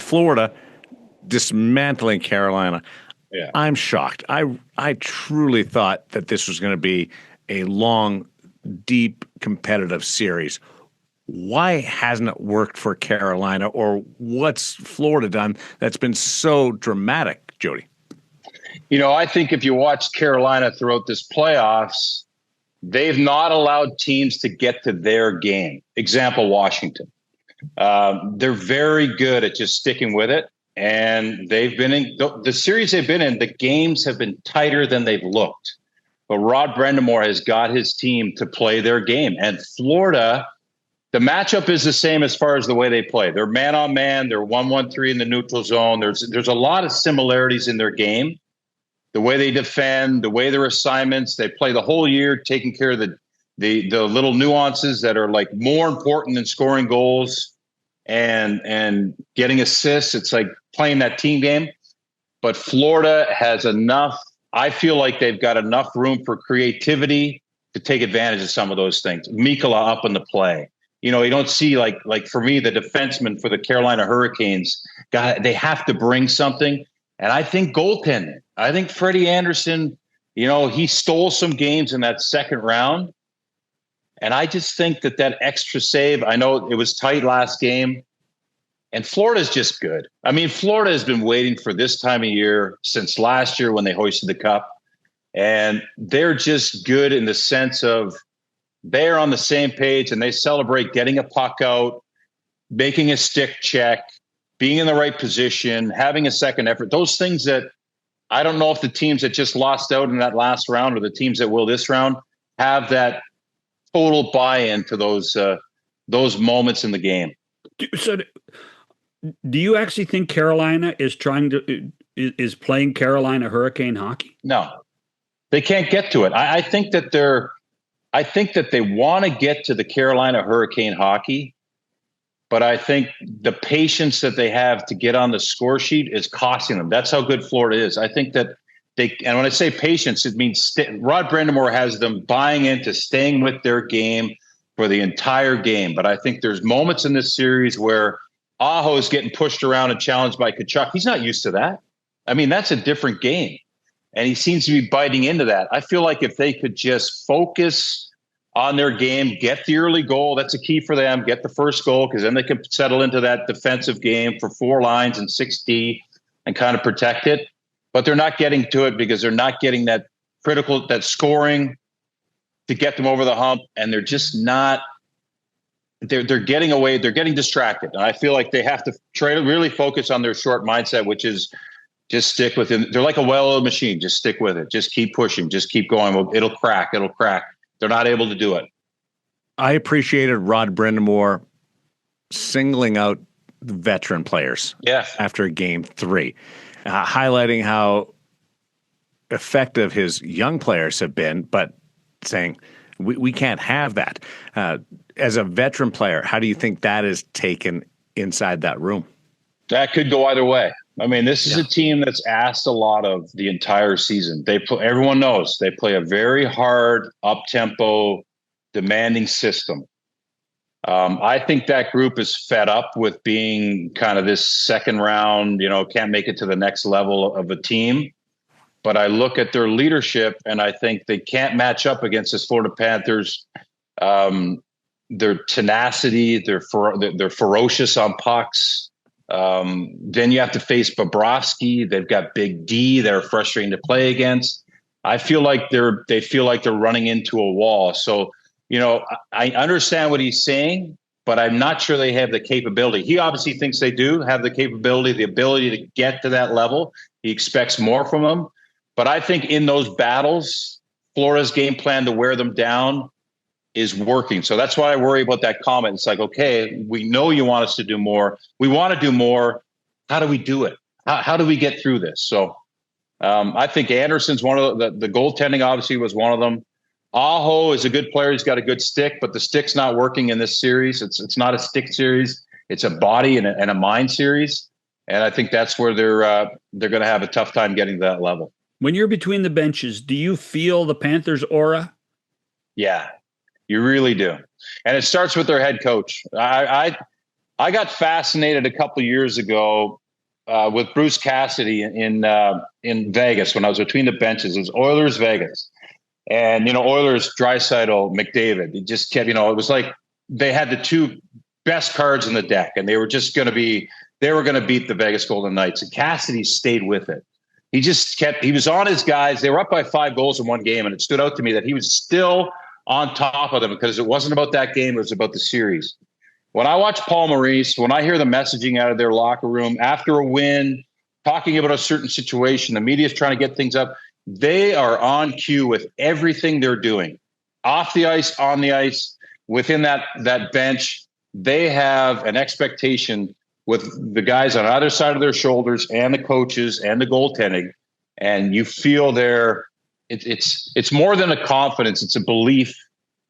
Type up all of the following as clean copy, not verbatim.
Florida dismantling Carolina. Yeah. I'm shocked. I truly thought that this was going to be a long, deep, competitive series. Why hasn't it worked for Carolina, or what's Florida done that's been so dramatic, Jody? I think if you watch Carolina throughout this playoffs, they've not allowed teams to get to their game. Example, Washington. They're very good at just sticking with it. And they've been in the series they've been in, the games have been tighter than they've looked. But Rod Brindmore has got his team to play their game. And Florida, the matchup is the same as far as the way they play. They're man on man. They're 1-1-3 in the neutral zone. There's a lot of similarities in their game. The way they defend, the way their assignments, they play the whole year, taking care of the little nuances that are like more important than scoring goals and getting assists. It's like playing that team game. But Florida has enough. I feel like they've got enough room for creativity to take advantage of some of those things. Mikkola up in the play. You don't see like for me, the defensemen for the Carolina Hurricanes, they have to bring something. And I think goaltending. I think Freddie Anderson, he stole some games in that second round. And I just think that extra save, I know it was tight last game. And Florida's just good. I mean, Florida has been waiting for this time of year since last year when they hoisted the cup. And they're just good in the sense of they're on the same page and they celebrate getting a puck out, making a stick check, being in the right position, having a second effort. Those things that I don't know if the teams that just lost out in that last round or the teams that will this round have that total buy-in to those moments in the game. So do you actually think Carolina is playing Carolina Hurricane hockey? No, they can't get to it. I think that they want to get to the Carolina Hurricane hockey, but I think the patience that they have to get on the score sheet is costing them. That's how good Florida is. I think that and when I say patience, it means Rod Brindmore has them buying into staying with their game for the entire game. But I think there's moments in this series where Aho is getting pushed around and challenged by Tkachuk. He's not used to that. I mean, that's a different game. And he seems to be biting into that. I feel like if they could just focus on their game, get the early goal, that's a key for them, get the first goal, because then they can settle into that defensive game for 4 lines and 6D and kind of protect it. But they're not getting to it because they're not getting that scoring to get them over the hump. And they're just not, they're getting away. They're getting distracted. And I feel like they have to try to really focus on their short mindset, which is just stick with it. They're like a well-oiled machine. Just stick with it. Just keep pushing. Just keep going. It'll crack. It'll crack. They're not able to do it. I appreciated Rod Brindmore singling out the veteran players after game 3. Highlighting how effective his young players have been, but saying we can't have that. As a veteran player, how do you think that is taken inside that room? That could go either way. I mean, this is a team that's asked a lot of the entire season. Everyone knows they play a very hard, up-tempo, demanding system. I think that group is fed up with being kind of this second round, can't make it to the next level of a team. But I look at their leadership and I think they can't match up against this Florida Panthers. Their tenacity, they're ferocious on pucks. Then you have to face Bobrovsky. They've got Big D. They're frustrating to play against. I feel like they feel like they're running into a wall. So, I understand what he's saying, but I'm not sure they have the capability. He obviously thinks they do have the capability, the ability to get to that level. He expects more from them. But I think in those battles, Florida's game plan to wear them down is working. So that's why I worry about that comment. It's like, okay, we know you want us to do more. We want to do more. How do we do it? How do we get through this? So I think Anderson's one of the goaltending obviously was one of them. Aho is a good player. He's got a good stick, but the stick's not working in this series. It's not a stick series. It's a body and a mind series. And I think that's where they're going to have a tough time getting to that level. When you're between the benches, do you feel the Panthers' aura? Yeah, you really do. And it starts with their head coach. I got fascinated a couple of years ago with Bruce Cassidy in Vegas when I was between the benches. It was Oilers Vegas, and Oilers Draisaitl McDavid. It just kept, it was like they had the two best cards in the deck, and they were just going to beat the Vegas Golden Knights. And Cassidy stayed with it. He was on his guys. They were up by 5 goals in one game, and it stood out to me that he was still on top of them because it wasn't about that game. It was about the series. When I watch Paul Maurice, when I hear the messaging out of their locker room after a win, talking about a certain situation, the media is trying to get things up. They are on cue with everything they're doing. Off the ice, on the ice, within that bench, they have an expectation with the guys on either side of their shoulders and the coaches and the goaltending. And you feel it's more than a confidence. It's a belief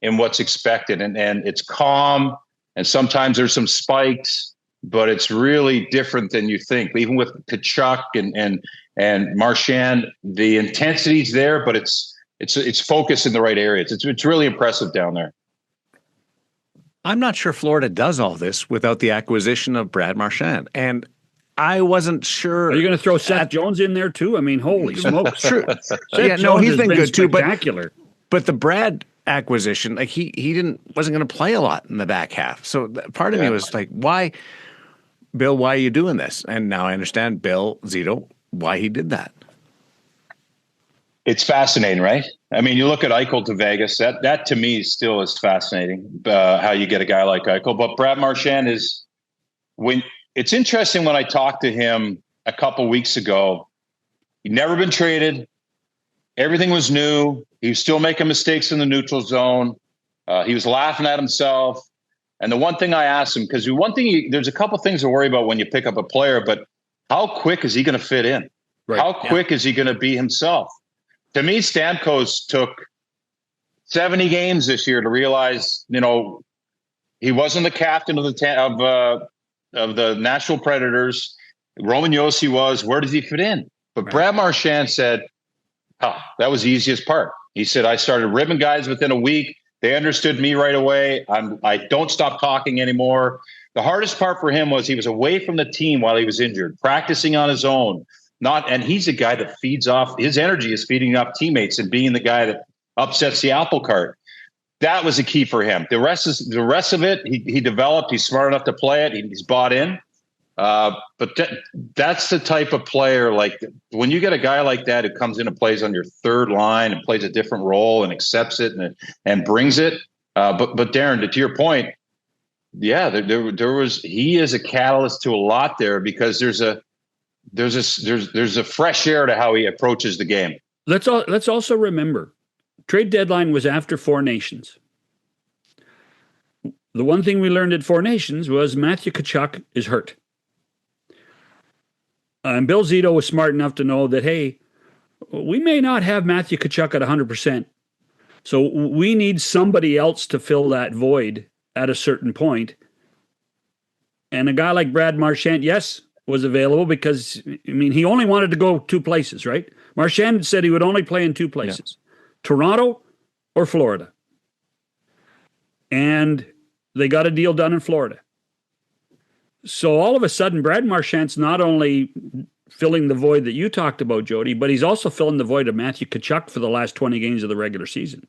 in what's expected. And it's calm. And sometimes there's some spikes, but it's really different than you think. Even with Tkachuk and Marchand, the intensity's there, but it's focused in the right areas. It's really impressive down there. I'm not sure Florida does all this without the acquisition of Brad Marchand. And I wasn't sure. Are you going to throw Seth Jones in there too? I mean, holy smokes. True. He's been good too. But the Brad acquisition, like he wasn't going to play a lot in the back half. So part of me was like, why, Bill, why are you doing this? And now I understand Bill Zito, why he did that. It's fascinating, right? I mean, you look at Eichel to Vegas. That to me still is fascinating. How you get a guy like Eichel, but Brad Marchand it's interesting when I talked to him a couple weeks ago. He'd never been traded. Everything was new. He was still making mistakes in the neutral zone. He was laughing at himself. And the one thing I asked him, because there's a couple things to worry about when you pick up a player, but how quick is he going to fit in? Right. How quick is he going to be himself? To me, Stamkos took 70 games this year to realize, he wasn't the captain of the Nashville Predators. Roman Josi was. Where does he fit in? But Brad Marchand said, that was the easiest part. He said, I started ribbing guys within a week. They understood me right away. I don't stop talking anymore. The hardest part for him was he was away from the team while he was injured, practicing on his own. And he's a guy that feeds off, his energy is feeding off teammates and being the guy that upsets the apple cart. That was a key for him. The rest of it, he developed. He's smart enough to play it. He's bought in. But that's the type of player, like when you get a guy like that who comes in and plays on your third line and plays a different role and accepts it and brings it. But Darren, to your point, he is a catalyst to a lot there because there's a fresh air to how he approaches the game. Let's also remember, trade deadline was after Four Nations. The one thing we learned at Four Nations was Matthew Tkachuk is hurt. And Bill Zito was smart enough to know that, hey, we may not have Matthew Tkachuk at 100%. So we need somebody else to fill that void at a certain point. And a guy like Brad Marchand, yes, was available because, he only wanted to go 2 places, right? Marchand said he would only play in 2 places, Toronto or Florida. And they got a deal done in Florida. So all of a sudden, Brad Marchand's not only filling the void that you talked about, Jody, but he's also filling the void of Matthew Tkachuk for the last 20 games of the regular season.